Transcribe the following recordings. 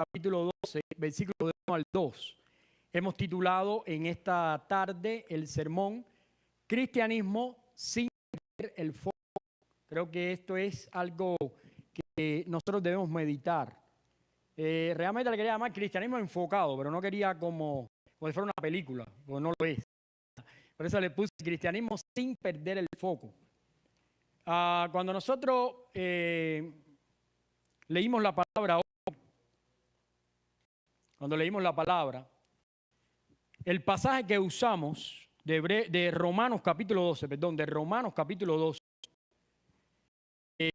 capítulo 12, versículos de 1 al 2. Hemos titulado en esta tarde el sermón Cristianismo sin perder el foco. Creo que esto es algo que nosotros debemos meditar. Realmente le quería llamar cristianismo enfocado, pero no quería como si fuera una película, porque no lo es. Por eso le puse cristianismo sin perder el foco. Cuando nosotros leímos la palabra, el pasaje que usamos de Romanos capítulo 12, de Romanos capítulo 12,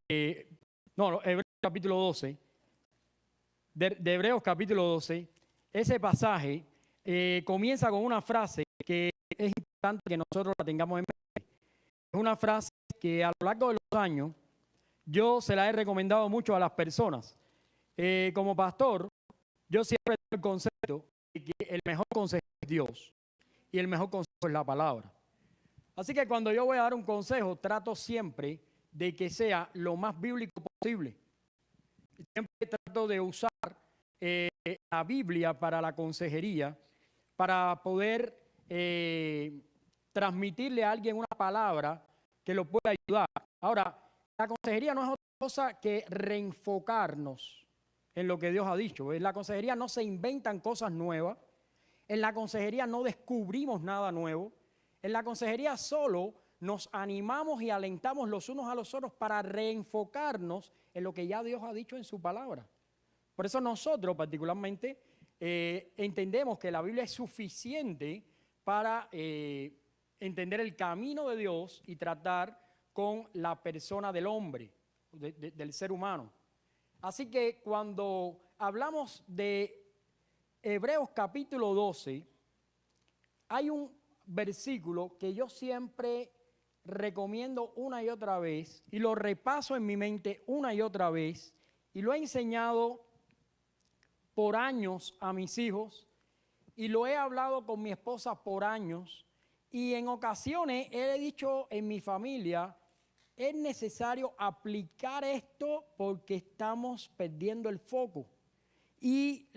Hebreos capítulo 12, de Hebreos capítulo 12, ese pasaje comienza con una frase que es importante que nosotros la tengamos en mente. Es una frase que a lo largo de los años yo se la he recomendado mucho a las personas. Como pastor, yo siempre tengo el concepto de que el mejor consejo es Dios y el mejor consejo es la palabra. Así que cuando yo voy a dar un consejo, trato siempre de que sea lo más bíblico posible. Siempre trato de usar la Biblia para la consejería, para poder transmitirle a alguien una palabra que lo pueda ayudar. Ahora, la consejería no es otra cosa que reenfocarnos en lo que Dios ha dicho. En la consejería no se inventan cosas nuevas. En la consejería no descubrimos nada nuevo. En la consejería solo nos animamos y alentamos los unos a los otros para reenfocarnos en lo que ya Dios ha dicho en su palabra. Por eso nosotros particularmente entendemos que la Biblia es suficiente para entender el camino de Dios y tratar con la persona del hombre, del ser humano. Así que cuando hablamos de Hebreos capítulo 12, hay un versículo que yo siempre recomiendo una y otra vez y lo repaso en mi mente una y otra vez y lo he enseñado por años a mis hijos y lo he hablado con mi esposa por años y en ocasiones he dicho en mi familia, es necesario aplicar esto porque estamos perdiendo el foco. Y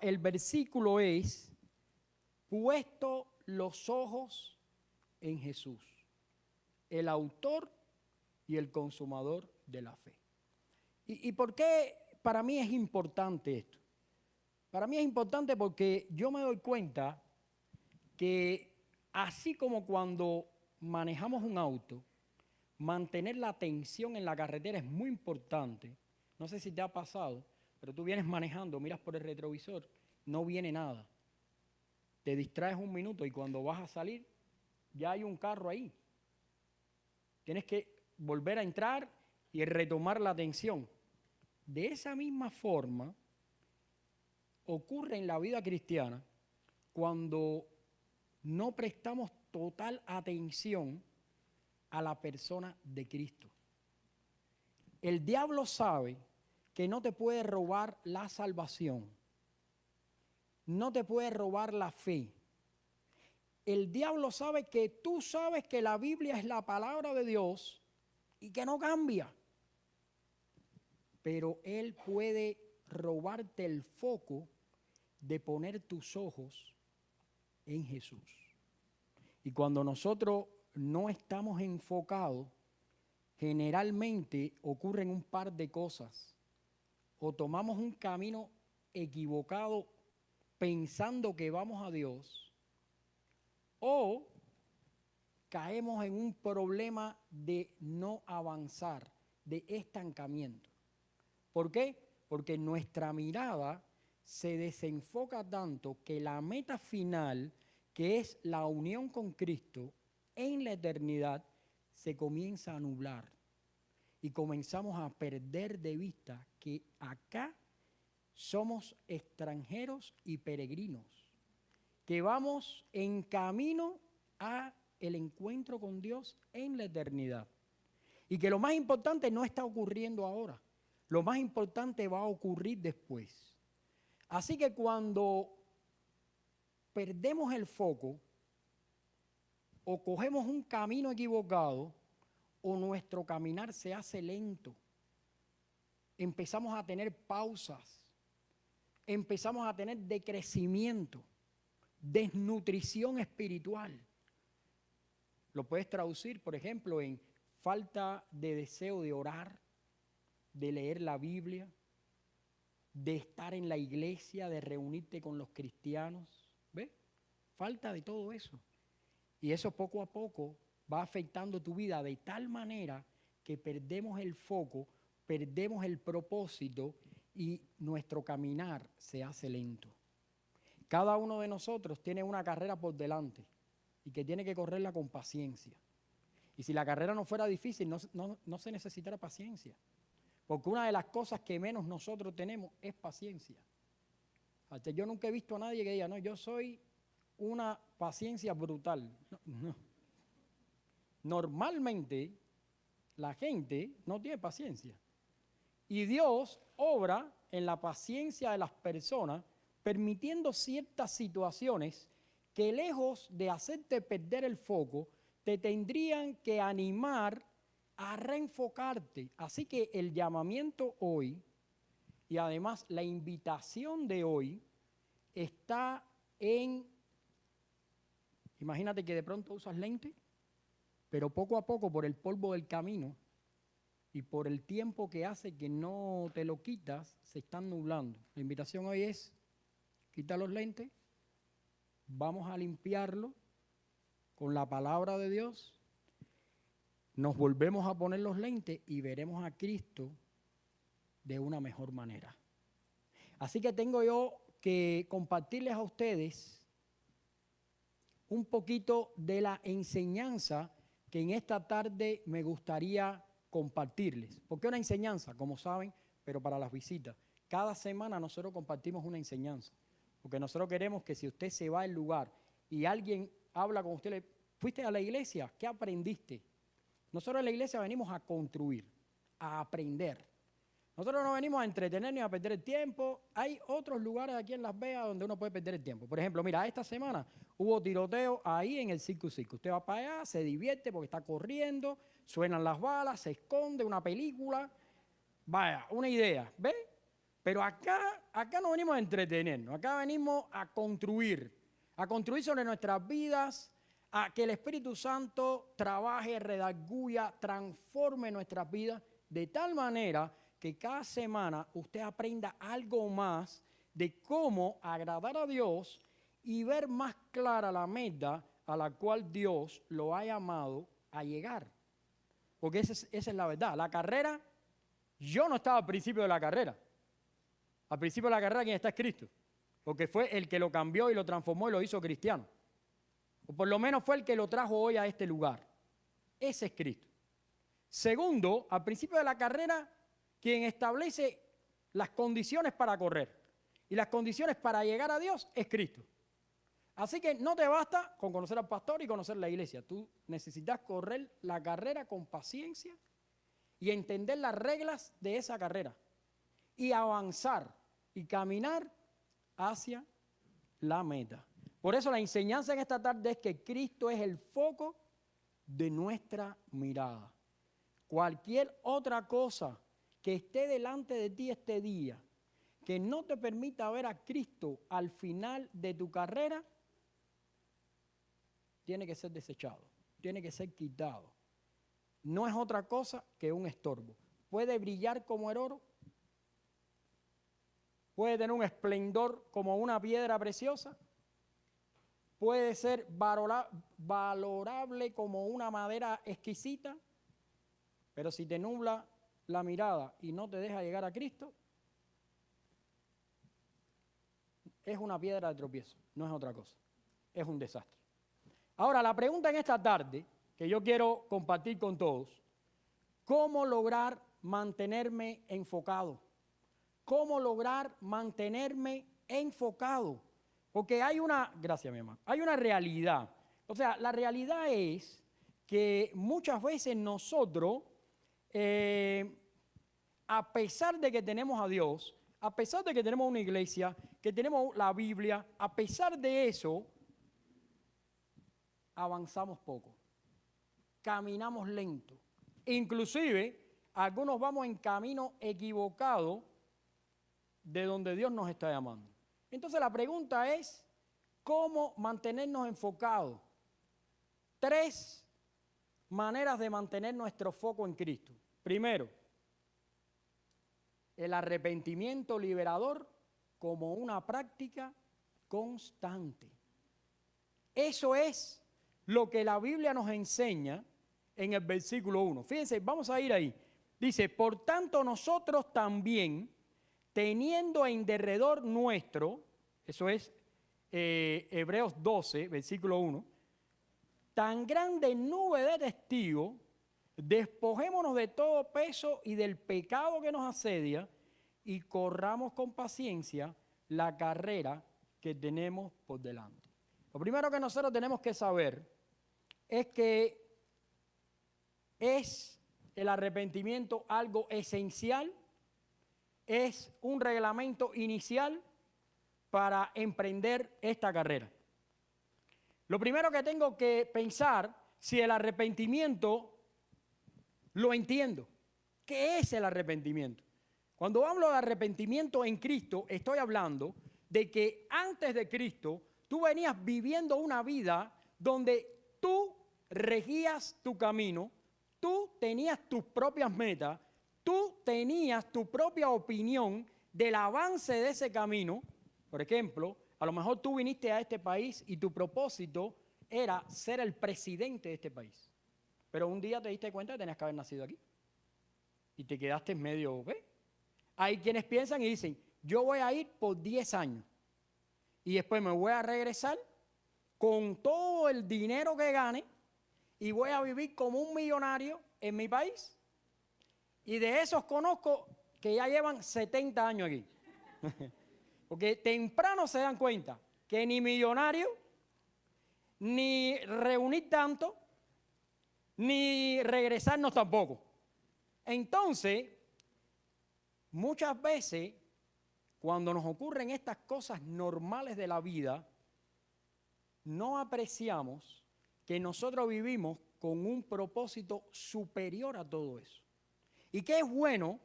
el versículo es, puesto los ojos en Jesús, el autor y el consumador de la fe. ¿Y por qué para mí es importante esto? Para mí es importante porque yo me doy cuenta que así como cuando manejamos un auto, mantener la atención en la carretera es muy importante. No sé si te ha pasado, pero tú vienes manejando, miras por el retrovisor, no viene nada. Te distraes un minuto y cuando vas a salir, ya hay un carro ahí. Tienes que volver a entrar y retomar la atención. De esa misma forma, ocurre en la vida cristiana cuando no prestamos total atención a la persona de Cristo. El diablo sabe que no te puede robar la salvación, no te puede robar la fe. El diablo sabe que tú sabes que la Biblia es la palabra de Dios y que no cambia. Pero él puede robarte el foco de poner tus ojos en Jesús. Y cuando nosotros no estamos enfocados, generalmente ocurren un par de cosas. O tomamos un camino equivocado pensando que vamos a Dios, o caemos en un problema de no avanzar, de estancamiento. ¿Por qué? Porque nuestra mirada se desenfoca tanto que la meta final, que es la unión con Cristo en la eternidad, se comienza a nublar. Y comenzamos a perder de vista que acá somos extranjeros y peregrinos, que vamos en camino a el encuentro con Dios en la eternidad. Y que lo más importante no está ocurriendo ahora. Lo más importante va a ocurrir después. Así que cuando perdemos el foco o cogemos un camino equivocado o nuestro caminar se hace lento, empezamos a tener pausas, empezamos a tener decrecimiento, desnutrición espiritual. Lo puedes traducir, por ejemplo, en falta de deseo de orar, de leer la Biblia, de estar en la iglesia, de reunirte con los cristianos. ¿Ves? Falta de todo eso. Y eso poco a poco va afectando tu vida de tal manera que perdemos el foco, perdemos el propósito y nuestro caminar se hace lento. Cada uno de nosotros tiene una carrera por delante y que tiene que correrla con paciencia. Y si la carrera no fuera difícil, no se necesitara paciencia. Porque una de las cosas que menos nosotros tenemos es paciencia. Hasta yo nunca he visto a nadie que diga, no, yo soy una paciencia brutal. No. Normalmente la gente no tiene paciencia. Y Dios obra en la paciencia de las personas, permitiendo ciertas situaciones que lejos de hacerte perder el foco, te tendrían que animar a reenfocarte. Así que el llamamiento hoy y además la invitación de hoy está en, imagínate que de pronto usas lente, pero poco a poco por el polvo del camino y por el tiempo que hace que no te lo quitas, se están nublando. La invitación hoy es, quita los lentes, vamos a limpiarlo con la palabra de Dios, nos volvemos a poner los lentes y veremos a Cristo de una mejor manera. Así que tengo yo que compartirles a ustedes un poquito de la enseñanza que en esta tarde me gustaría compartirles. ¿Por qué una enseñanza? Como saben, pero para las visitas. Cada semana nosotros compartimos una enseñanza, porque nosotros queremos que si usted se va al lugar y alguien habla con usted, ¿fuiste a la iglesia? ¿Qué aprendiste? Nosotros en la iglesia venimos a construir, a aprender. Nosotros no venimos a entretener ni a perder el tiempo. Hay otros lugares aquí en Las Vegas donde uno puede perder el tiempo. Por ejemplo, mira, esta semana hubo tiroteo ahí en el Circus Circus. Usted va para allá, se divierte porque está corriendo, suenan las balas, se esconde una película. Vaya, una idea, ¿ves? Pero acá no venimos a entretenernos, acá venimos a construir sobre nuestras vidas, a que el Espíritu Santo trabaje, redarguya, transforme nuestras vidas de tal manera que cada semana usted aprenda algo más de cómo agradar a Dios y ver más clara la meta a la cual Dios lo ha llamado a llegar. Porque esa es la verdad. La carrera, yo no estaba al principio de la carrera. Al principio de la carrera, ¿quién está es Cristo? Porque fue el que lo cambió y lo transformó y lo hizo cristiano. O por lo menos fue el que lo trajo hoy a este lugar. Ese es Cristo. Segundo, al principio de la carrera, quien establece las condiciones para correr y las condiciones para llegar a Dios es Cristo. Así que no te basta con conocer al pastor y conocer la iglesia. Tú necesitas correr la carrera con paciencia y entender las reglas de esa carrera y avanzar y caminar hacia la meta. Por eso la enseñanza en esta tarde es que Cristo es el foco de nuestra mirada. Cualquier otra cosa que esté delante de ti este día, que no te permita ver a Cristo al final de tu carrera, tiene que ser desechado, tiene que ser quitado. No es otra cosa que un estorbo. Puede brillar como el oro, puede tener un esplendor como una piedra preciosa, puede ser valorable como una madera exquisita, pero si te nubla la mirada y no te deja llegar a Cristo, es una piedra de tropiezo, no es otra cosa, es un desastre. Ahora, la pregunta en esta tarde, que yo quiero compartir con todos, ¿cómo lograr mantenerme enfocado? ¿Cómo lograr mantenerme enfocado? Porque hay una, gracias mi hermano, hay una realidad. O sea, la realidad es que muchas veces nosotros, a pesar de que tenemos a Dios, a pesar de que tenemos una iglesia, que tenemos la Biblia, a pesar de eso, avanzamos poco, caminamos lento. Inclusive, algunos vamos en camino equivocado de donde Dios nos está llamando. Entonces la pregunta es, ¿cómo mantenernos enfocados? 3 maneras de mantener nuestro foco en Cristo. Primero, el arrepentimiento liberador como una práctica constante. Eso es lo que la Biblia nos enseña en el versículo 1. Fíjense, vamos a ir ahí. Dice, por tanto nosotros también, teniendo en derredor nuestro, eso es Hebreos 12, versículo 1, tan grande nube de testigos, despojémonos de todo peso y del pecado que nos asedia y corramos con paciencia la carrera que tenemos por delante. Lo primero que nosotros tenemos que saber es que es el arrepentimiento algo esencial, es un reglamento inicial para emprender esta carrera. Lo primero que tengo que pensar, si el arrepentimiento lo entiendo. ¿Qué es el arrepentimiento? Cuando hablo de arrepentimiento en Cristo, estoy hablando de que antes de Cristo tú venías viviendo una vida donde tú regías tu camino, tú tenías tus propias metas, tú tenías tu propia opinión del avance de ese camino. Por ejemplo, a lo mejor tú viniste a este país y tu propósito era ser el presidente de este país. Pero un día te diste cuenta que tenías que haber nacido aquí. Y te quedaste medio, ¿ves? Hay quienes piensan y dicen, yo voy a ir por 10 años. Y después me voy a regresar con todo el dinero que gane y voy a vivir como un millonario en mi país. Y de esos conozco que ya llevan 70 años aquí. Porque temprano se dan cuenta que ni millonario, ni reunir tanto, ni regresarnos tampoco. Entonces, muchas veces, cuando nos ocurren estas cosas normales de la vida, no apreciamos que nosotros vivimos con un propósito superior a todo eso. Y que es bueno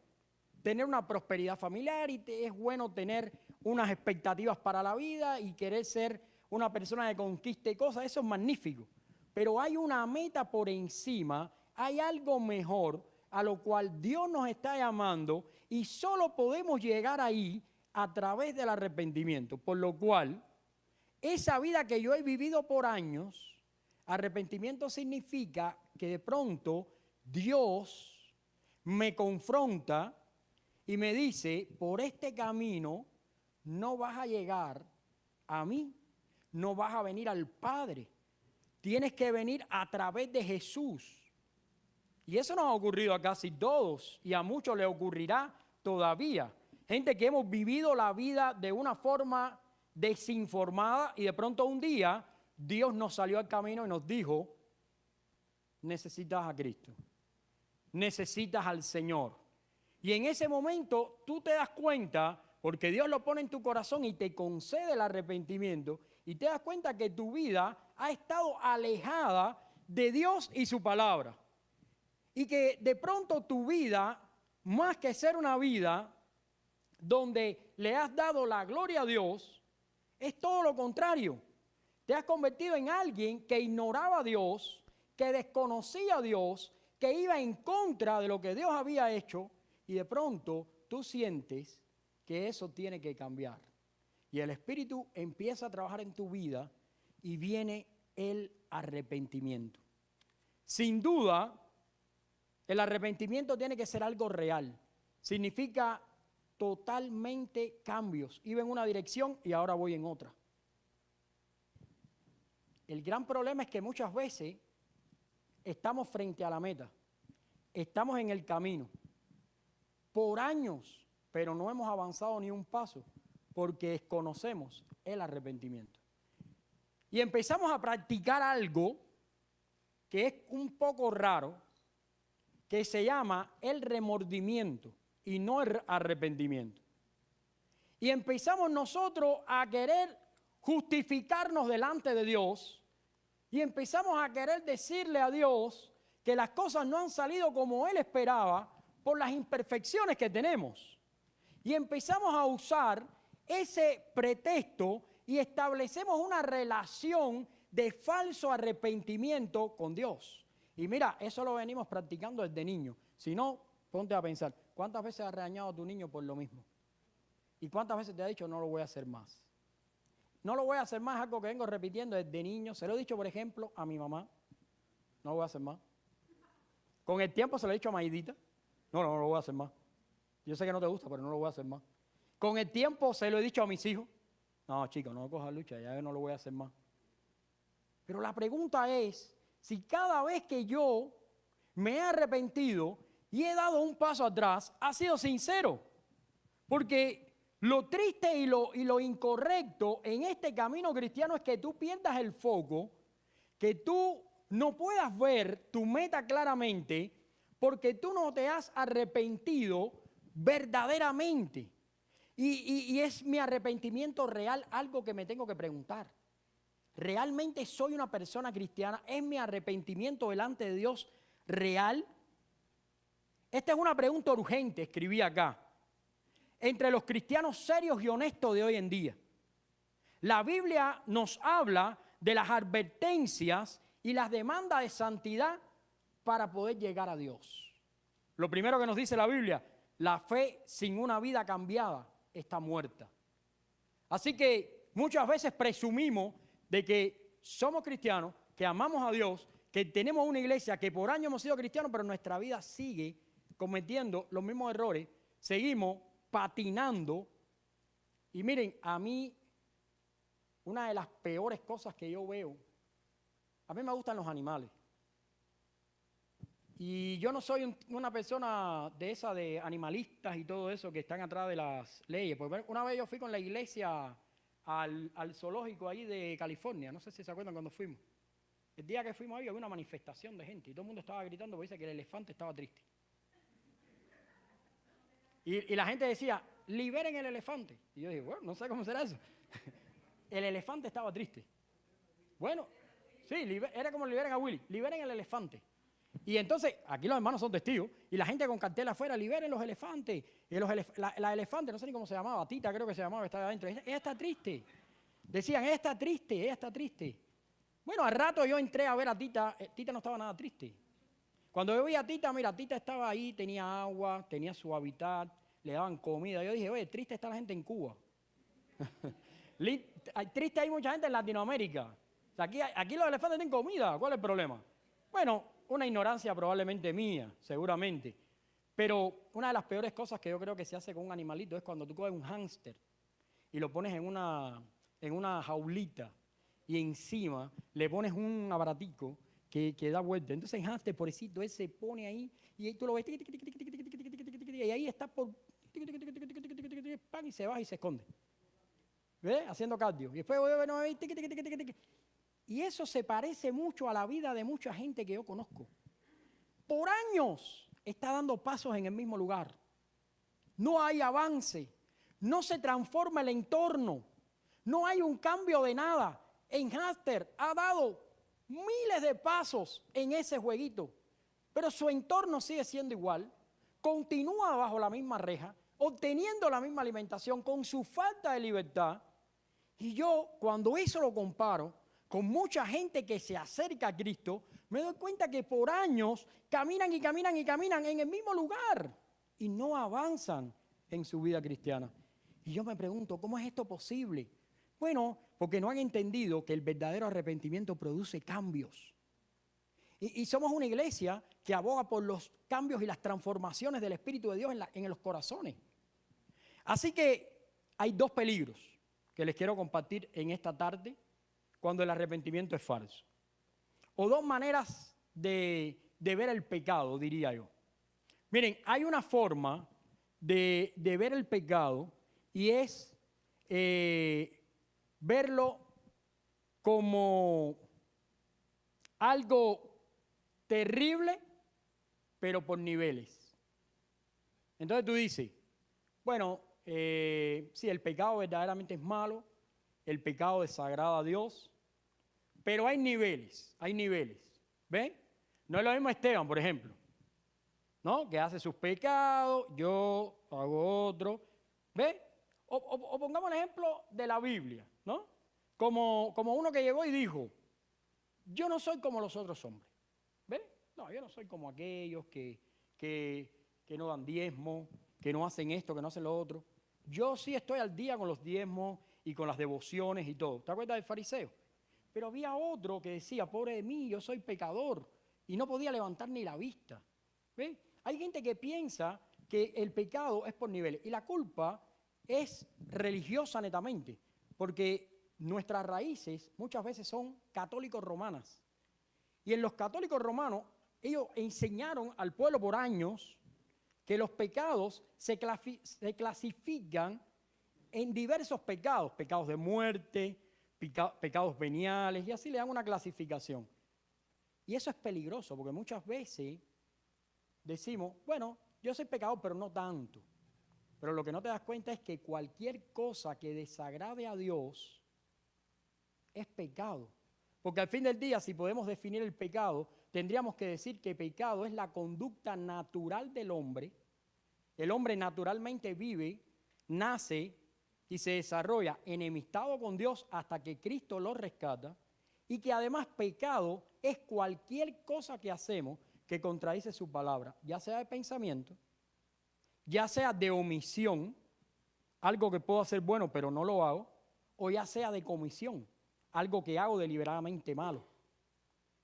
tener una prosperidad familiar y es bueno tener unas expectativas para la vida y querer ser una persona que conquiste cosas, eso es magnífico. Pero hay una meta por encima, hay algo mejor a lo cual Dios nos está llamando y solo podemos llegar ahí a través del arrepentimiento. Por lo cual, esa vida que yo he vivido por años, arrepentimiento significa que de pronto Dios me confronta y me dice, por este camino no vas a llegar a mí, no vas a venir al Padre. Tienes que venir a través de Jesús. Y eso nos ha ocurrido a casi todos y a muchos les ocurrirá todavía. Gente que hemos vivido la vida de una forma desinformada y de pronto un día Dios nos salió al camino y nos dijo, necesitas a Cristo, necesitas al Señor. Y en ese momento tú te das cuenta, porque Dios lo pone en tu corazón y te concede el arrepentimiento, y te das cuenta que tu vida ha estado alejada de Dios y su palabra. Y que de pronto tu vida, más que ser una vida donde le has dado la gloria a Dios, es todo lo contrario. Te has convertido en alguien que ignoraba a Dios, que desconocía a Dios, que iba en contra de lo que Dios había hecho, y de pronto tú sientes que eso tiene que cambiar. Y el Espíritu empieza a trabajar en tu vida y viene el arrepentimiento. Sin duda, el arrepentimiento tiene que ser algo real. Significa totalmente cambios. Iba en una dirección y ahora voy en otra. El gran problema es que muchas veces estamos frente a la meta. Estamos en el camino. Por años, pero no hemos avanzado ni un paso porque desconocemos el arrepentimiento. Y empezamos a practicar algo que es un poco raro, que se llama el remordimiento y no el arrepentimiento. Y empezamos nosotros a querer justificarnos delante de Dios y empezamos a querer decirle a Dios que las cosas no han salido como Él esperaba por las imperfecciones que tenemos. y empezamos a usar ese pretexto y establecemos una relación de falso arrepentimiento con Dios. Y mira, eso lo venimos practicando desde niño. Si no, ponte a pensar, ¿cuántas veces has regañado a tu niño por lo mismo? ¿Y cuántas veces te ha dicho, no lo voy a hacer más? No lo voy a hacer más, algo que vengo repitiendo desde niño. Se lo he dicho, por ejemplo, a mi mamá. No lo voy a hacer más. Con el tiempo se lo he dicho a Maidita. No lo voy a hacer más. Yo sé que no te gusta, pero no lo voy a hacer más. Con el tiempo se lo he dicho a mis hijos. No, chicos, no cojas lucha, ya no lo voy a hacer más. Pero la pregunta es, si cada vez que yo me he arrepentido y he dado un paso atrás, ha sido sincero. Porque lo triste y lo incorrecto en este camino cristiano es que tú pierdas el foco, que tú no puedas ver tu meta claramente, porque tú no te has arrepentido verdaderamente. Y es mi arrepentimiento real algo que me tengo que preguntar. ¿Realmente soy una persona cristiana? ¿Es mi arrepentimiento delante de Dios real? Esta es una pregunta urgente, escribí acá. Entre los cristianos serios y honestos de hoy en día. La Biblia nos habla de las advertencias y las demandas de santidad para poder llegar a Dios. Lo primero que nos dice la Biblia, la fe sin una vida cambiada está muerta. Así que muchas veces presumimos de que somos cristianos, que amamos a Dios, que tenemos una iglesia, que por años hemos sido cristianos, pero nuestra vida sigue cometiendo los mismos errores, seguimos patinando. Y miren, a mí, una de las peores cosas que yo veo, a mí me gustan los animales. Y yo no soy una persona de esa de animalistas y todo eso que están atrás de las leyes. Porque una vez yo fui con la iglesia al zoológico ahí de California, no sé si se acuerdan cuando fuimos. El día que fuimos ahí había una manifestación de gente y todo el mundo estaba gritando porque dice que el elefante estaba triste. Y la gente decía, liberen el elefante. Y yo dije, bueno, no sé cómo será eso. El elefante estaba triste. Bueno, sí, era como liberen a Willy, liberen el elefante. Y entonces, aquí los hermanos son testigos, y la gente con cartel afuera, liberen los elefantes. Y la elefante, no sé ni cómo se llamaba, Tita creo que se llamaba, estaba adentro. Ella está triste. Decían, ella está triste, ella está triste. Bueno, al rato yo entré a ver a Tita, Tita no estaba nada triste. Cuando yo vi a Tita, mira, Tita estaba ahí, tenía agua, tenía su hábitat, le daban comida. Yo dije, oye, triste está la gente en Cuba. Triste hay mucha gente en Latinoamérica. O sea, aquí los elefantes tienen comida, ¿cuál es el problema? Bueno, una ignorancia probablemente mía, seguramente. Pero una de las peores cosas que yo creo que se hace con un animalito es cuando tú coges un hámster y lo pones en una jaulita y encima le pones un aparatico que da vuelta. Entonces el hámster, pobrecito, él se pone ahí y tú lo ves y ahí está por y se baja y se esconde. ¿Ves? Haciendo cardio. Y después y eso se parece mucho a la vida de mucha gente que yo conozco. Por años está dando pasos en el mismo lugar. No hay avance. No se transforma el entorno. No hay un cambio de nada. En hámster ha dado miles de pasos en ese jueguito, pero su entorno sigue siendo igual. Continúa bajo la misma reja, obteniendo la misma alimentación con su falta de libertad. Y yo, cuando eso lo comparo con mucha gente que se acerca a Cristo, me doy cuenta que por años caminan y caminan y caminan en el mismo lugar y no avanzan en su vida cristiana. Y yo me pregunto, ¿cómo es esto posible? Bueno, porque no han entendido que el verdadero arrepentimiento produce cambios. Y somos una iglesia que aboga por los cambios y las transformaciones del Espíritu de Dios en los corazones. Así que hay dos peligros que les quiero compartir en esta tarde cuando el arrepentimiento es falso. O dos maneras de ver el pecado, diría yo. Miren, hay una forma de ver el pecado y es verlo como algo terrible, pero por niveles. Entonces tú dices, bueno, sí, el pecado verdaderamente es malo, el pecado desagrada a Dios, pero hay niveles, ¿ven? No es lo mismo Esteban, por ejemplo, ¿no? Que hace sus pecados, yo hago otro, ¿Ve? O pongamos el ejemplo de la Biblia, ¿no? Como uno que llegó y dijo, yo no soy como los otros hombres. ¿Ve? No, yo no soy como aquellos que no dan diezmo, que no hacen esto, que no hacen lo otro. Yo sí estoy al día con los diezmos y con las devociones y todo. ¿Te acuerdas del fariseo? Pero había otro que decía, pobre de mí, yo soy pecador, y no podía levantar ni la vista. ¿Ve? Hay gente que piensa que el pecado es por niveles, y la culpa es religiosa netamente, porque nuestras raíces muchas veces son católicos romanas. Y en los católicos romanos, ellos enseñaron al pueblo por años que los pecados se clasifican en diversos pecados, pecados de muerte, pecados veniales, y así le dan una clasificación. Y eso es peligroso, porque muchas veces decimos, bueno, yo soy pecador, pero no tanto. Pero lo que no te das cuenta es que cualquier cosa que desagrade a Dios es pecado. Porque al fin del día, si podemos definir el pecado, tendríamos que decir que pecado es la conducta natural del hombre. El hombre naturalmente vive, nace y se desarrolla enemistado con Dios hasta que Cristo lo rescata, y que además pecado es cualquier cosa que hacemos que contradice su palabra, ya sea de pensamiento, ya sea de omisión, algo que puedo hacer bueno pero no lo hago, o ya sea de comisión, algo que hago deliberadamente malo.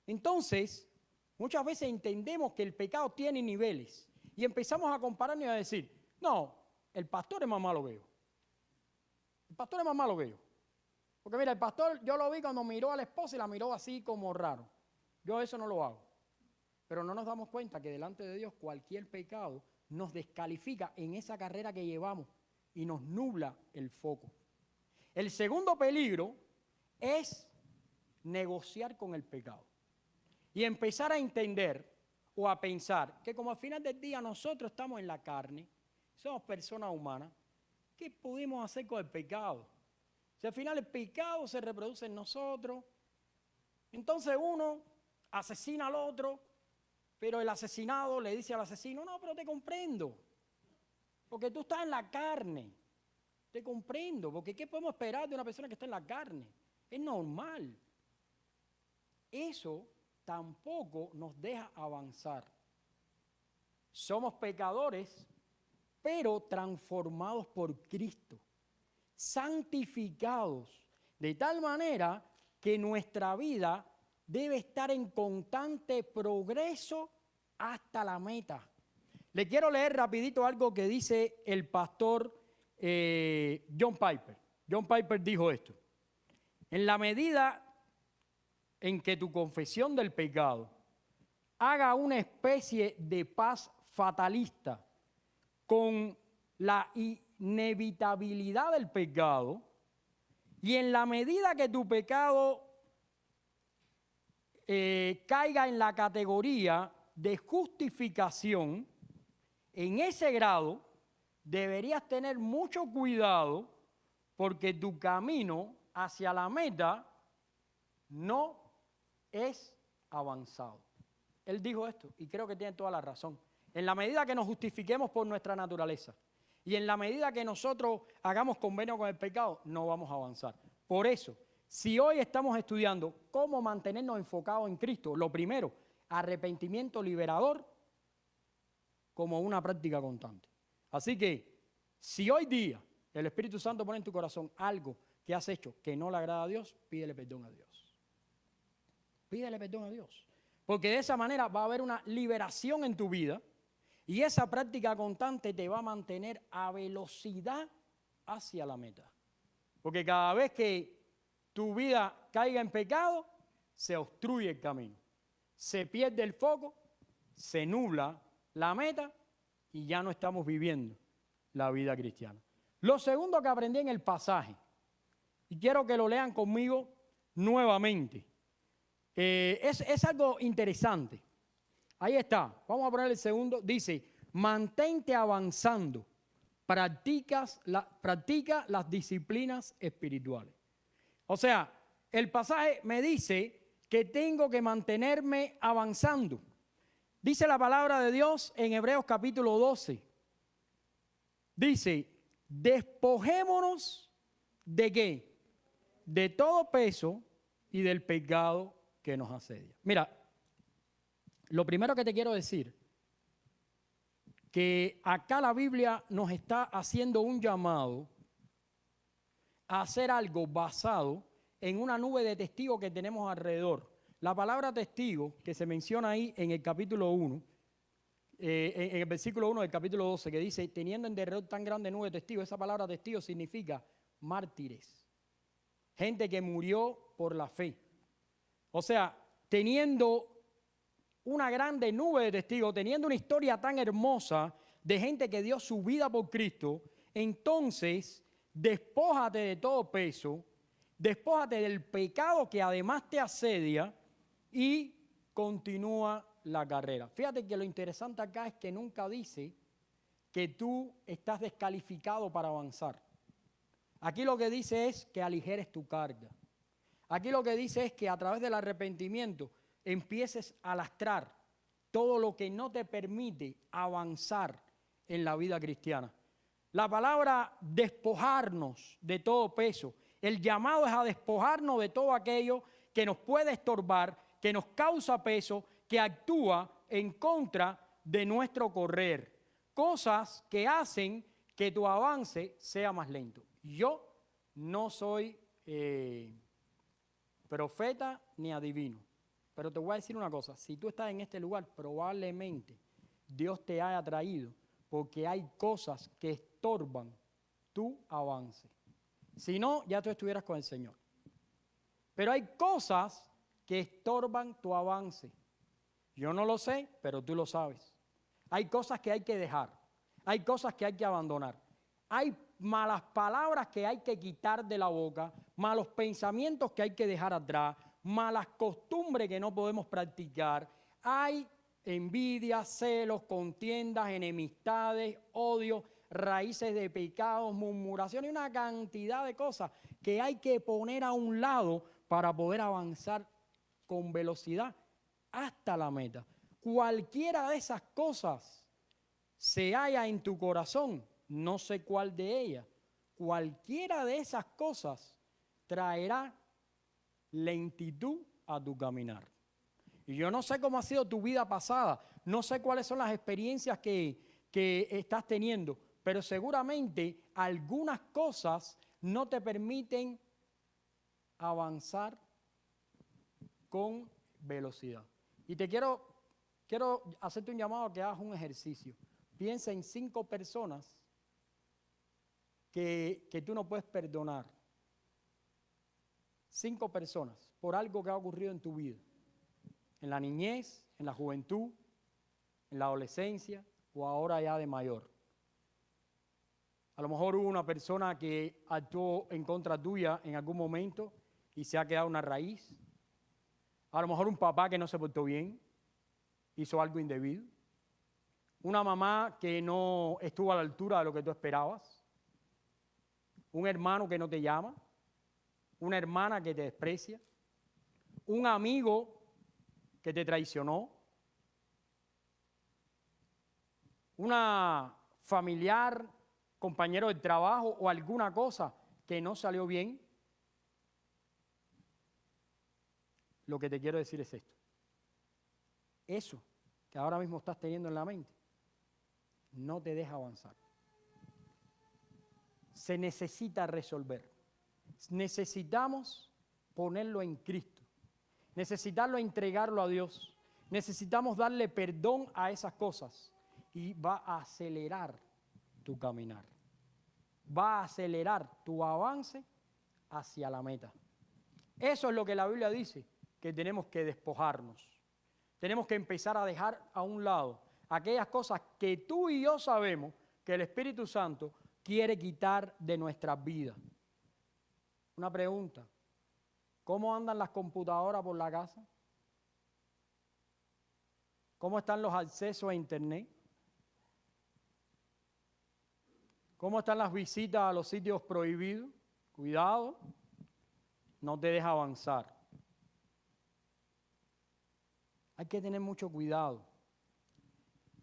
Entonces, muchas veces entendemos que el pecado tiene niveles y empezamos a compararnos y a decir, no, el pastor es más malo que yo. El pastor es más malo que yo. Porque mira, el pastor yo lo vi cuando miró a la esposa y la miró así como raro. Yo eso no lo hago. Pero no nos damos cuenta que delante de Dios cualquier pecado nos descalifica en esa carrera que llevamos y nos nubla el foco. El segundo peligro es negociar con el pecado y empezar a entender o a pensar que como al final del día nosotros estamos en la carne, somos personas humanas, ¿qué pudimos hacer con el pecado? Si al final el pecado se reproduce en nosotros, entonces uno asesina al otro, pero el asesinado le dice al asesino, no, pero te comprendo, porque tú estás en la carne, te comprendo, porque ¿qué podemos esperar de una persona que está en la carne? Es normal. Eso tampoco nos deja avanzar. Somos pecadores, pero transformados por Cristo, santificados, de tal manera que nuestra vida debe estar en constante progreso hasta la meta. Le quiero leer rapidito algo que dice el pastor John Piper. John Piper dijo esto: en la medida en que tu confesión del pecado haga una especie de paz fatalista con la inevitabilidad del pecado, y en la medida que tu pecado caiga en la categoría de justificación, en ese grado deberías tener mucho cuidado, porque tu camino hacia la meta no es avanzado. Él dijo esto y creo que tiene toda la razón. En la medida que nos justifiquemos por nuestra naturaleza y en la medida que nosotros hagamos convenio con el pecado, no vamos a avanzar. Por eso, si hoy estamos estudiando cómo mantenernos enfocados en Cristo, lo primero, arrepentimiento liberador como una práctica constante. Así que, si hoy día el Espíritu Santo pone en tu corazón algo que has hecho que no le agrada a Dios, pídele perdón a Dios. Pídele perdón a Dios. Porque de esa manera va a haber una liberación en tu vida y esa práctica constante te va a mantener a velocidad hacia la meta. Porque cada vez que tu vida caiga en pecado, se obstruye el camino, se pierde el foco, se nubla la meta y ya no estamos viviendo la vida cristiana. Lo segundo que aprendí en el pasaje, y quiero que lo lean conmigo nuevamente, es algo interesante. Ahí está, vamos a poner el segundo, dice, mantente avanzando, practica las disciplinas espirituales. O sea, el pasaje me dice que tengo que mantenerme avanzando. Dice la palabra de Dios en Hebreos capítulo 12. Dice, despojémonos ¿de qué? De todo peso y del pecado que nos asedia. Mira, lo primero que te quiero decir, que acá la Biblia nos está haciendo un llamado a hacer algo basado en una nube de testigos que tenemos alrededor. La palabra testigo, que se menciona ahí en el capítulo 1, en el versículo 1 del capítulo 12, que dice, teniendo en derredor tan grande nube de testigos, esa palabra testigo significa mártires, gente que murió por la fe. O sea, teniendo una grande nube de testigos, teniendo una historia tan hermosa de gente que dio su vida por Cristo, entonces despójate de todo peso, despójate del pecado que además te asedia y continúa la carrera. Fíjate que lo interesante acá es que nunca dice que tú estás descalificado para avanzar. Aquí lo que dice es que aligeres tu carga. Aquí lo que dice es que a través del arrepentimiento empieces a lastrar todo lo que no te permite avanzar en la vida cristiana. La palabra despojarnos de todo peso, el llamado es a despojarnos de todo aquello que nos puede estorbar, que nos causa peso, que actúa en contra de nuestro correr. Cosas que hacen que tu avance sea más lento. Yo no soy profeta ni adivino, pero te voy a decir una cosa, si tú estás en este lugar, probablemente Dios te haya traído porque hay cosas que estorban tu avance. Si no, ya tú estuvieras con el Señor. Pero hay cosas que estorban tu avance. Yo no lo sé, pero tú lo sabes. Hay cosas que hay que dejar. Hay cosas que hay que abandonar. Hay malas palabras que hay que quitar de la boca, malos pensamientos que hay que dejar atrás, malas costumbres que no podemos practicar. Hay envidia, celos, contiendas, enemistades, odio, raíces de pecados, murmuración y una cantidad de cosas que hay que poner a un lado para poder avanzar con velocidad hasta la meta. Cualquiera de esas cosas se halla en tu corazón, no sé cuál de ellas, cualquiera de esas cosas traerá lentitud a tu caminar. Y yo no sé cómo ha sido tu vida pasada, no sé cuáles son las experiencias que estás teniendo, pero seguramente algunas cosas no te permiten avanzar con velocidad. Y te quiero hacerte un llamado a que hagas un ejercicio. Piensa en 5 personas que tú no puedes perdonar. 5 personas por algo que ha ocurrido en tu vida. En la niñez, en la juventud, en la adolescencia o ahora ya de mayor. A lo mejor hubo una persona que actuó en contra tuya en algún momento y se ha quedado una raíz. A lo mejor un papá que no se portó bien, hizo algo indebido. Una mamá que no estuvo a la altura de lo que tú esperabas. Un hermano que no te llama. Una hermana que te desprecia. Un amigo que te traicionó. Una familiar, compañero de trabajo o alguna cosa que no salió bien. Lo que te quiero decir es esto. Eso que ahora mismo estás teniendo en la mente no te deja avanzar. Se necesita resolver. Necesitamos ponerlo en Cristo. Necesitamos entregarlo a Dios. Necesitamos darle perdón a esas cosas y va a acelerar tu caminar. Va a acelerar tu avance hacia la meta. Eso es lo que la Biblia dice, que tenemos que despojarnos. Tenemos que empezar a dejar a un lado aquellas cosas que tú y yo sabemos que el Espíritu Santo quiere quitar de nuestras vidas. Una pregunta, ¿cómo andan las computadoras por la casa? ¿Cómo están los accesos a internet? ¿Cómo están las visitas a los sitios prohibidos? Cuidado, no te deja avanzar. Hay que tener mucho cuidado.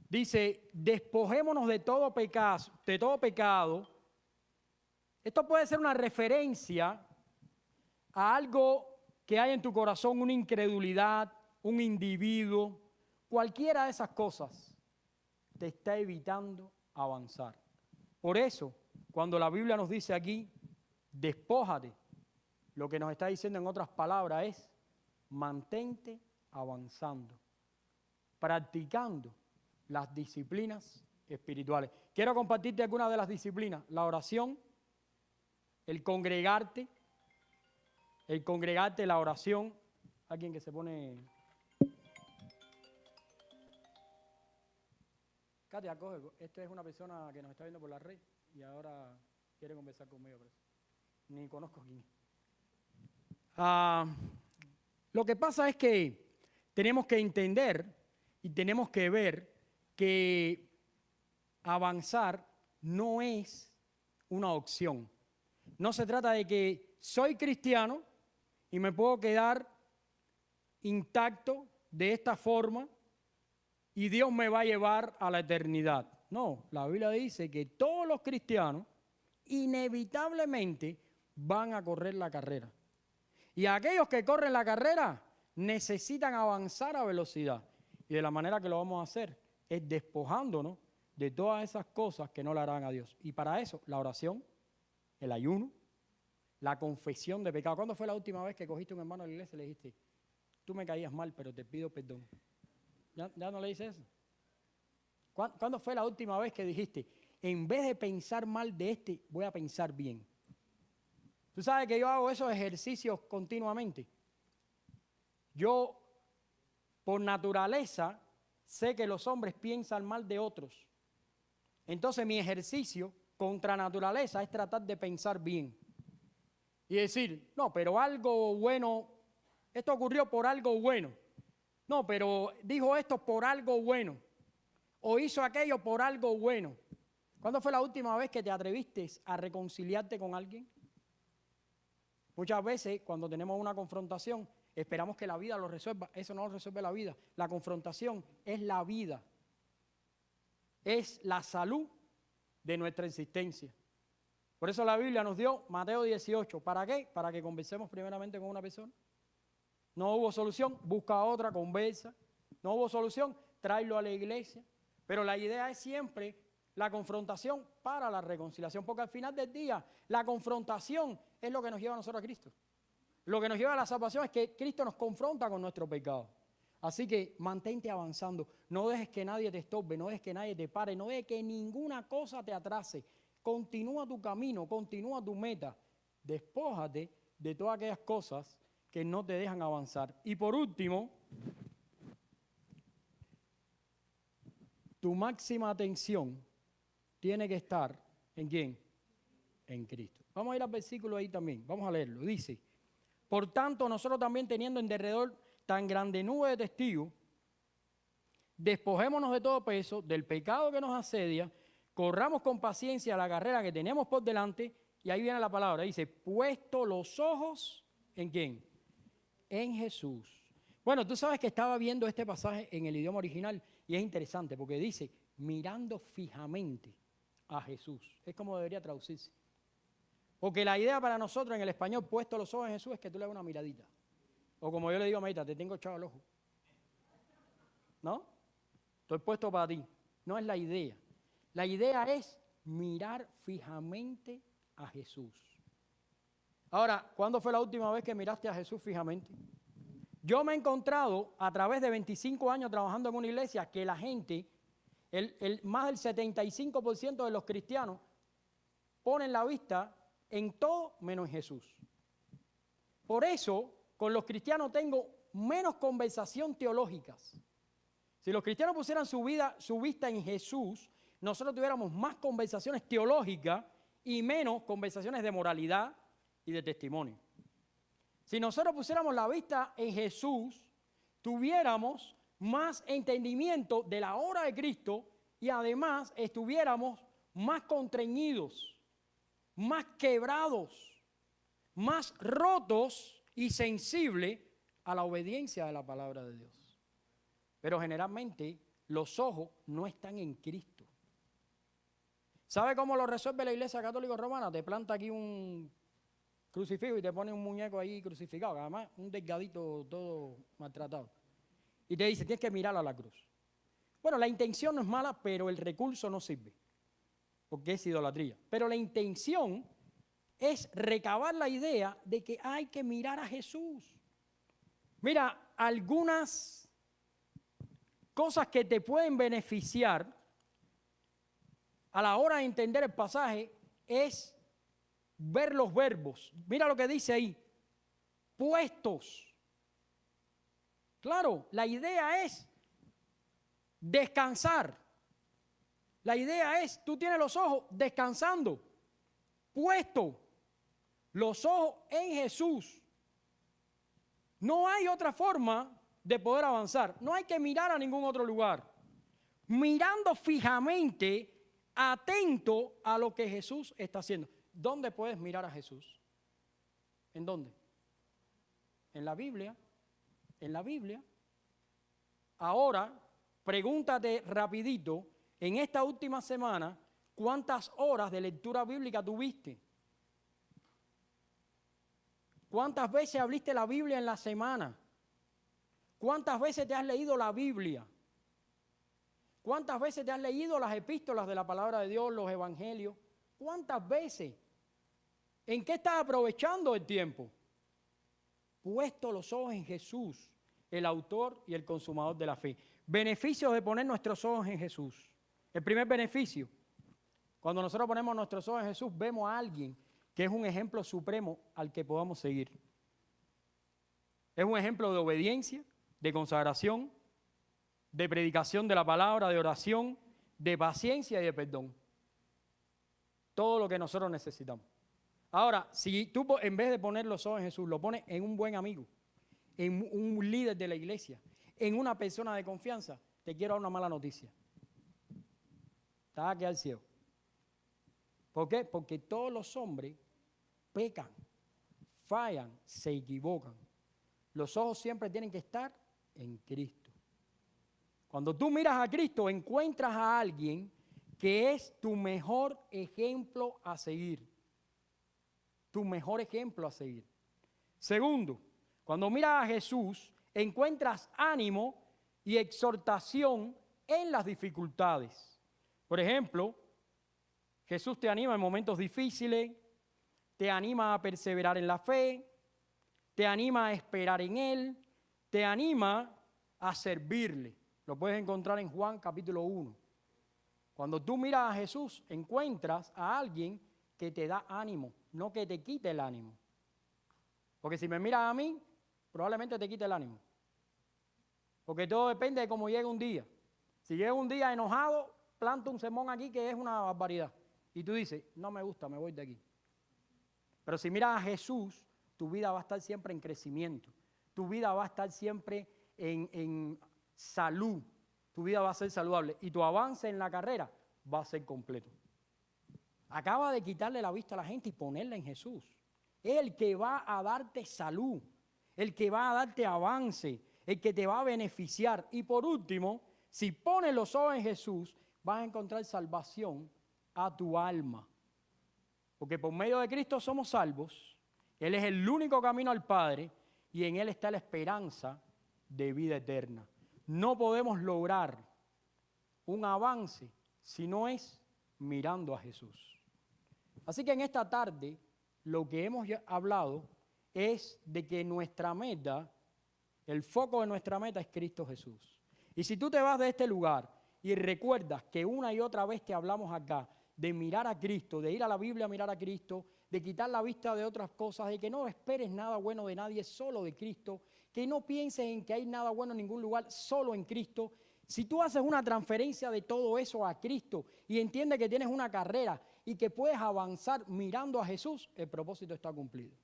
Dice, despojémonos de todo pecado Esto puede ser una referencia a algo que hay en tu corazón, una incredulidad, un individuo, cualquiera de esas cosas te está evitando avanzar. Por eso, cuando la Biblia nos dice aquí, despójate, lo que nos está diciendo en otras palabras es, mantente avanzando, practicando las disciplinas espirituales. Quiero compartirte algunas de las disciplinas: la oración, el congregarte, la oración. Alguien que se pone... Katia, coge. Esta es una persona que nos está viendo por la red y ahora quiere conversar conmigo. Pero ni conozco quién es. Lo que pasa es que tenemos que entender y tenemos que ver que avanzar no es una opción. No se trata de que soy cristiano y me puedo quedar intacto de esta forma y Dios me va a llevar a la eternidad. No, la Biblia dice que todos los cristianos inevitablemente van a correr la carrera. Y aquellos que corren la carrera necesitan avanzar a velocidad. Y de la manera que lo vamos a hacer es despojándonos de todas esas cosas que no le harán a Dios. Y para eso, la oración, el ayuno, la confesión de pecado. ¿Cuándo fue la última vez que cogiste a un hermano de la iglesia y le dijiste, tú me caías mal, pero te pido perdón? ¿Ya no le dices eso? ¿Cuándo fue la última vez que dijiste, en vez de pensar mal de este, voy a pensar bien? Tú sabes que yo hago esos ejercicios continuamente. Yo, por naturaleza, sé que los hombres piensan mal de otros. Entonces mi ejercicio contra naturaleza es tratar de pensar bien. Y decir, no, pero algo bueno, esto ocurrió por algo bueno. No, pero dijo esto por algo bueno. O hizo aquello por algo bueno. ¿Cuándo fue la última vez que te atreviste a reconciliarte con alguien? Muchas veces cuando tenemos una confrontación esperamos que la vida lo resuelva. Eso no lo resuelve la vida. La confrontación es la vida. Es la salud de nuestra existencia. Por eso la Biblia nos dio Mateo 18. ¿Para qué? Para que conversemos primeramente con una persona. No hubo solución, busca otra, conversa. No hubo solución, tráelo a la iglesia. Pero la idea es siempre la confrontación para la reconciliación, porque al final del día la confrontación es lo que nos lleva a nosotros a Cristo. Lo que nos lleva a la salvación es que Cristo nos confronta con nuestro pecado. Así que mantente avanzando, no dejes que nadie te estorbe, no dejes que nadie te pare, no dejes que ninguna cosa te atrase. Continúa tu camino, continúa tu meta. Despójate de todas aquellas cosas que no te dejan avanzar. Y por último, tu máxima atención tiene que estar ¿en quién? En Cristo. Vamos a ir al versículo ahí también, vamos a leerlo. Dice, por tanto, nosotros también teniendo en derredor tan grande nube de testigos, despojémonos de todo peso, del pecado que nos asedia, corramos con paciencia la carrera que tenemos por delante, y ahí viene la palabra, dice, puesto los ojos, ¿en quién? En Jesús. Bueno, tú sabes que estaba viendo este pasaje en el idioma original, y es interesante, porque dice, mirando fijamente a Jesús. Es como debería traducirse. Porque la idea para nosotros en el español, puesto los ojos en Jesús, es que tú le das una miradita. O como yo le digo a Maita, te tengo echado el ojo. ¿No? Estoy puesto para ti. No es la idea. La idea es mirar fijamente a Jesús. Ahora, ¿cuándo fue la última vez que miraste a Jesús fijamente? Yo me he encontrado a través de 25 años trabajando en una iglesia que la gente, más del 75% de los cristianos, ponen la vista en todo menos en Jesús. Por eso, con los cristianos tengo menos conversación teológicas. Si los cristianos pusieran su vista en Jesús, nosotros tuviéramos más conversaciones teológicas y menos conversaciones de moralidad y de testimonio. Si nosotros pusiéramos la vista en Jesús, tuviéramos más entendimiento de la obra de Cristo y además estuviéramos más constreñidos, más quebrados, más rotos y sensibles a la obediencia de la palabra de Dios. Pero generalmente los ojos no están en Cristo. ¿Sabe cómo lo resuelve la Iglesia Católica Romana? Te planta aquí un crucifijo y te pone un muñeco ahí crucificado, además un delgadito todo maltratado. Y te dice, tienes que mirar a la cruz. Bueno, la intención no es mala, pero el recurso no sirve, porque es idolatría. Pero la intención es recabar la idea de que hay que mirar a Jesús. Mira, algunas cosas que te pueden beneficiar a la hora de entender el pasaje es ver los verbos. Mira lo que dice ahí, puestos. Claro, la idea es descansar. La idea es, tú tienes los ojos descansando, puestos, los ojos en Jesús. No hay otra forma de poder avanzar. No hay que mirar a ningún otro lugar. Mirando fijamente, atento a lo que Jesús está haciendo. ¿Dónde puedes mirar a Jesús? ¿En dónde? En la Biblia. En la Biblia. Ahora, pregúntate rapidito, en esta última semana, ¿cuántas horas de lectura bíblica tuviste? ¿Cuántas veces abriste la Biblia en la semana? ¿Cuántas veces te has leído la Biblia? ¿Cuántas veces te has leído las epístolas de la palabra de Dios, los evangelios? ¿Cuántas veces? ¿En qué estás aprovechando el tiempo? Puesto los ojos en Jesús, el autor y el consumador de la fe. Beneficios de poner nuestros ojos en Jesús. El primer beneficio, cuando nosotros ponemos nuestros ojos en Jesús, vemos a alguien que es un ejemplo supremo al que podamos seguir. Es un ejemplo de obediencia, de consagración, de predicación de la palabra, de oración, de paciencia y de perdón. Todo lo que nosotros necesitamos. Ahora, si tú en vez de poner los ojos en Jesús, lo pones en un buen amigo, en un líder de la iglesia, en una persona de confianza, te quiero dar una mala noticia. Te vas a quedar ciego. ¿Por qué? Porque todos los hombres pecan, fallan, se equivocan. Los ojos siempre tienen que estar en Cristo. Cuando tú miras a Cristo, encuentras a alguien que es tu mejor ejemplo a seguir. Tu mejor ejemplo a seguir. Segundo, cuando miras a Jesús, encuentras ánimo y exhortación en las dificultades. Por ejemplo, Jesús te anima en momentos difíciles, te anima a perseverar en la fe, te anima a esperar en Él, te anima a servirle. Lo puedes encontrar en Juan capítulo 1. Cuando tú miras a Jesús, encuentras a alguien que te da ánimo, no que te quite el ánimo. Porque si me miras a mí, probablemente te quite el ánimo. Porque todo depende de cómo llegue un día. Si llega un día enojado, planto un sermón aquí que es una barbaridad. Y tú dices, no me gusta, me voy de aquí. Pero si miras a Jesús, tu vida va a estar siempre en crecimiento. Tu vida va a estar siempre en salud. Tu vida va a ser saludable. Y tu avance en la carrera va a ser completo. Acaba de quitarle la vista a la gente y ponerla en Jesús. Es el que va a darte salud, el que va a darte avance, el que te va a beneficiar. Y por último, si pones los ojos en Jesús, vas a encontrar salvación a tu alma. Porque por medio de Cristo somos salvos. Él es el único camino al Padre y en Él está la esperanza de vida eterna. No podemos lograr un avance si no es mirando a Jesús. Así que en esta tarde lo que hemos hablado es de que nuestra meta, el foco de nuestra meta es Cristo Jesús. Y si tú te vas de este lugar y recuerdas que una y otra vez te hablamos acá de mirar a Cristo, de ir a la Biblia a mirar a Cristo, de quitar la vista de otras cosas, de que no esperes nada bueno de nadie, solo de Cristo, que no pienses en que hay nada bueno en ningún lugar, solo en Cristo. Si tú haces una transferencia de todo eso a Cristo y entiendes que tienes una carrera y que puedes avanzar mirando a Jesús, el propósito está cumplido.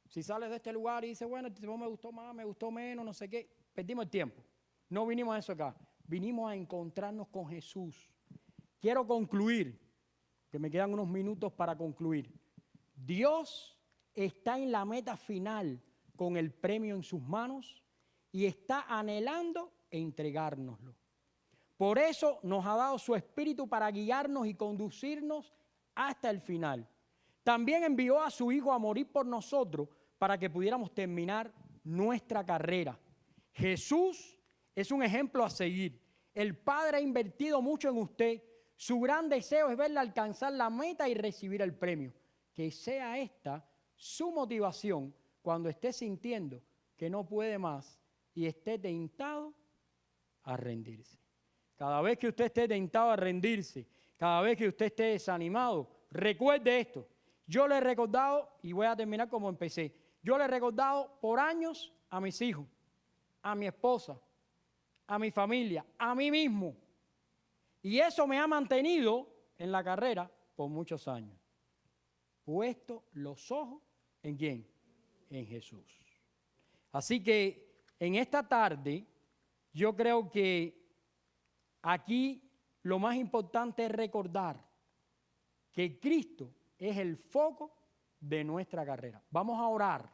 Si sales de este lugar y dices, bueno, este me gustó más, me gustó menos, no sé qué, perdimos el tiempo. No vinimos a eso acá, vinimos a encontrarnos con Jesús. Quiero concluir, que me quedan unos minutos para concluir. Dios está en la meta final con el premio en sus manos y está anhelando entregárnoslo. Por eso nos ha dado su Espíritu para guiarnos y conducirnos hasta el final. También envió a su Hijo a morir por nosotros para que pudiéramos terminar nuestra carrera. Jesús es un ejemplo a seguir. El Padre ha invertido mucho en usted. Su gran deseo es verle alcanzar la meta y recibir el premio. Que sea esta su motivación cuando esté sintiendo que no puede más y esté tentado a rendirse. Cada vez que usted esté tentado a rendirse, cada vez que usted esté desanimado, recuerde esto. Yo le he recordado, y voy a terminar como empecé, yo le he recordado por años a mis hijos, a mi esposa, a mi familia, a mí mismo. Y eso me ha mantenido en la carrera por muchos años. Puesto los ojos ¿en quién? En Jesús. Así que en esta tarde yo creo que aquí lo más importante es recordar que Cristo es el foco de nuestra carrera. Vamos a orar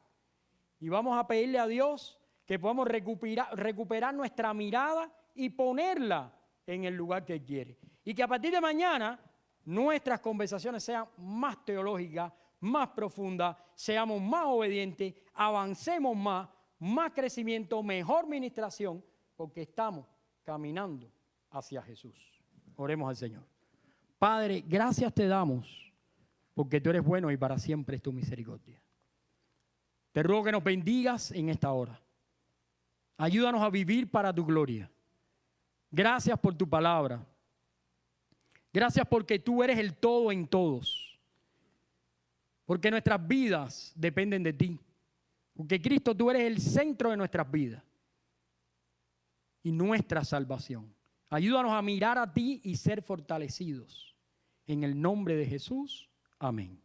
y vamos a pedirle a Dios que podamos recuperar nuestra mirada y ponerla en el lugar que Él quiere. Y que a partir de mañana nuestras conversaciones sean más teológicas, más profundas, seamos más obedientes, avancemos más crecimiento, mejor ministración, porque estamos caminando hacia Jesús. Oremos al Señor. Padre, gracias te damos porque tú eres bueno y para siempre es tu misericordia. Te ruego que nos bendigas en esta hora. Ayúdanos a vivir para tu gloria. Gracias por tu palabra. Gracias porque tú eres el todo en todos. Porque nuestras vidas dependen de ti. Porque Cristo, tú eres el centro de nuestras vidas y nuestra salvación. Ayúdanos a mirar a ti y ser fortalecidos. En el nombre de Jesús, amén.